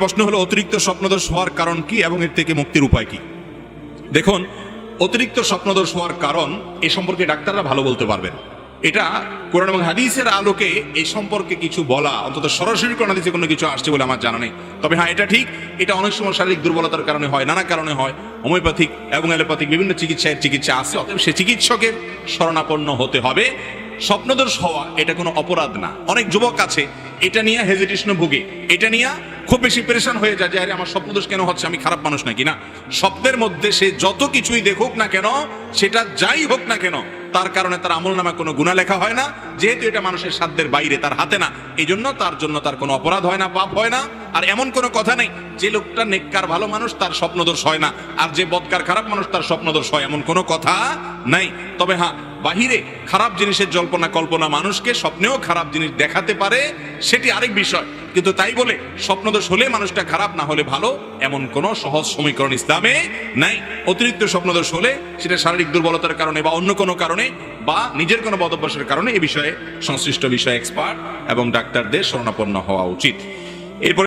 প্রশ্ন হলো অতিরিক্ত স্বপ্নদোষ হওয়ার কারণ কি এবং এর থেকে মুক্তির উপায় কি? দেখুন, অতিরিক্ত স্বপ্নদোষ হওয়ার কারণ এ সম্পর্কে ডাক্তাররা ভালো বলতে পারবেন। এটা কোরআন এবং হাদিসের আলোকে এই সম্পর্কে কিছু বলা, অন্তত সরাসরি কোরআন হাদিসে কোনো কিছু আসছে বলে আমার জানা নেই। তবে হ্যাঁ, এটা ঠিক, এটা অনেক সময় শারীরিক দুর্বলতার কারণে হয়, নানা কারণে হয়। হোমিওপ্যাথিক এবং অ্যালোপ্যাথিক বিভিন্ন চিকিৎসা আছে, অতএব সে চিকিৎসকের শরণাপন্ন হতে হবে। স্বপ্নদোষ হওয়া এটা কোনো অপরাধ না। অনেক যুবক আছে এটা নিয়ে হেজিটেশন ভুগে, এটা নিয়ে খুব বেশি পেরেশান হয়ে যায় যে আরে আমার স্বপ্নদোষ কেন হচ্ছে, আমি খারাপ মানুষ নাকি। না, স্বপ্নের মধ্যে সে যত কিছুই দেখুক না কেন, সেটা যাই হোক না কেন, তার কারণে তার আমলনামা কোনো গুনাহ লেখা হয় না, যেহেতু এটা মানুষের সাধ্যের বাইরে, তার হাতে না। এই জন্য তার জন্য তার কোনো অপরাধ হয় না, পাপ হয় না। আর এমন কোনো কথা নেই যে লোকটা নেককার ভালো মানুষ তার স্বপ্নদোষ হয় না, আর যে বদকার খারাপ মানুষ তার স্বপ্নদোষ হয়, এমন কোনো কথা নাই। তবে হ্যাঁ, বাহিরে খারাপ জিনিসের জল্পনা কল্পনা মানুষকে স্বপ্নেও খারাপ জিনিস দেখাতে পারে, সেটি আরেক বিষয়। কিন্তু তাই বলে স্বপ্নদোষ হলে মানুষটা খারাপ, না হলে ভালো, এমন কোনো সহজ সমীকরণ ইসলামে নাই। অতিরিক্ত স্বপ্নদোষ হলে সেটা শারীরিক দুর্বলতার কারণে বা অন্য কোনো কারণে বা নিজের কোনো বদভ্যাসের কারণে এ বিষয়ে সংশ্লিষ্ট বিষয়ে এক্সপার্ট এবং ডাক্তারদের শরণাপন্ন হওয়া উচিত। এরপর